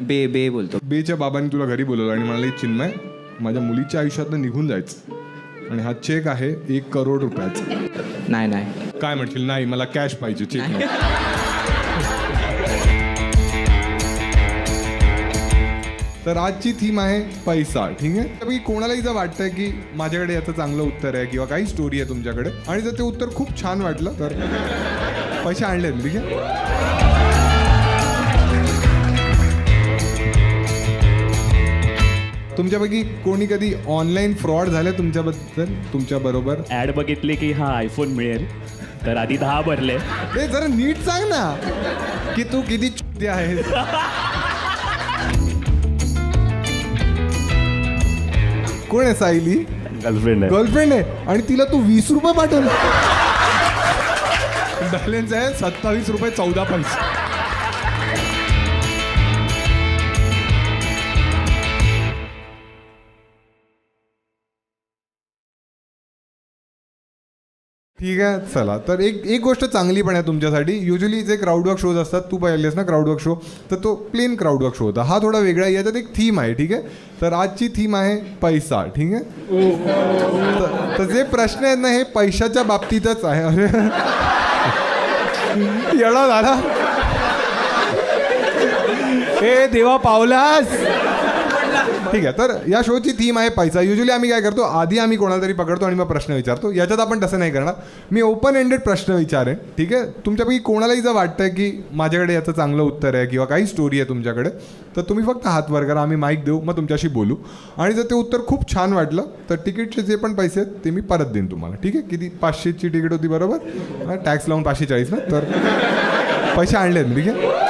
बे बोलतो. बेच्या बाबांनी तुला घरी बोलवलं आणि म्हणाले चिन्मय माझ्या मुलीच्या आयुष्यातनं निघून जायचं आणि हा चेक आहे 1 करोड रुपयाचा. नाही. काय म्हणशील? नाही, मला कॅश पाहिजे, चेक नाही. तर आजची थीम आहे पैसा. ठीक आहे. तर कोणालाही जर वाटतंय की माझ्याकडे याचं चांगलं उत्तर आहे किंवा काही स्टोरी आहे तुमच्याकडे आणि जर ते उत्तर खूप छान वाटलं तर पैसे आणले. ठीक आहे. तुमच्यापैकी कोणी कधी ऑनलाईन फ्रॉड झालं तुमच्या बरोबर? ॲड बघितली की हा आयफोन मिळेल तर आधी 10 भरले. ते जरा नीट सांग ना की तू किती चुती आहेस. कोण आहे? सायली गर्लफ्रेंड आहे आणि तिला तू 20 रुपये पाठवले. बॅलन्स आहे 27 रुपये 14 पैसे. ठीक आहे. चला, तर एक गोष्ट चांगली पण आहे तुमच्यासाठी. युजली जे क्राऊडवर्क शोज असतात, तू पाहिलेस ना क्राऊडवर्क शो, तर तो प्लेन क्राऊडवर्क शो होता. हा थोडा वेगळा आहे. याच्यात एक थीम आहे. ठीक आहे. तर आजची थीम आहे पैसा. ठीक आहे. तर जे प्रश्न आहेत ना हे पैशाच्या बाबतीतच आहे. अरे येडा झाला. ए देवा पावलास. ठीक आहे. तर या शोची थीम आहे पैसा. युजली आम्ही काय करतो, आधी आम्ही कोणाला तरी पकडतो आणि मग प्रश्न विचारतो. याच्यात आपण तसं नाही करणार. मी ओपन एंडेड प्रश्न विचारेन. ठीक आहे. तुमच्यापैकी कोणालाही जर वाटतंय की माझ्याकडे याचं चांगलं उत्तर आहे किंवा काही स्टोरी आहे तुमच्याकडे तर तुम्ही फक्त हात वर करा. आम्ही माईक देऊ, मग तुमच्याशी बोलू आणि जर ते उत्तर खूप छान वाटलं तर तिकीटचे जे पण पैसे आहेत ते मी परत देईन तुम्हाला. ठीक आहे. किती? 500ची तिकीट होती बरोबर. टॅक्स लावून 540 ना, तर पैसे आणलेत. ठीक आहे.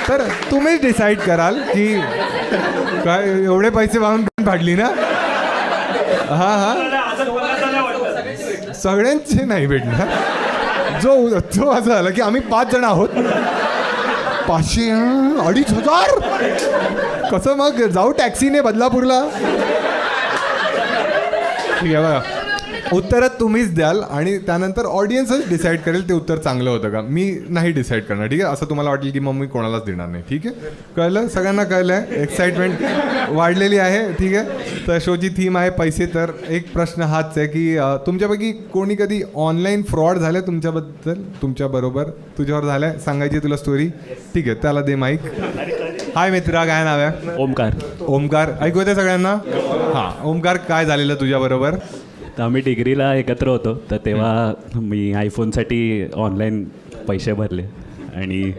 तर तुम्हीच डिसाईड कराल की काय एवढे पैसे वाहून फाडली ना. हा सगळ्यांचे नाही भेटणार. जो असं झालं की आम्ही 5 जण आहोत, 500 2,500 कसं मग जाऊ टॅक्सीने बदलापूरला. ठीक आहे. बघा, उत्तरं तुम्हीच द्याल आणि त्यानंतर ऑडियन्सच डिसाईड करेल ते उत्तर चांगलं होतं का. मी नाही डिसाईड करणार. ठीक आहे. असं तुम्हाला वाटेल की मग मी कोणालाच देणार नाही. ठीक आहे. कळलं? सगळ्यांना कळलं आहे. एक्साइटमेंट वाढलेली आहे. ठीक आहे. तर शोची थीम आहे पैसे. तर एक प्रश्न हाच आहे की तुमच्यापैकी कोणी कधी ऑनलाईन फ्रॉड झालं तुमच्याबरोबर? तुझ्यावर झालं आहे? सांगायची तुला स्टोरी? ठीक आहे. त्याला दे माईक. हाय मित्रा, काय नाव आहे? ओमकार. ऐकू येते सगळ्यांना? हां. ओमकार, काय झालेलं तुझ्याबरोबर? तर आम्ही डिग्रीला एकत्र होतो तर तेव्हा मी आयफोनसाठी ऑनलाईन पैसे भरले आणि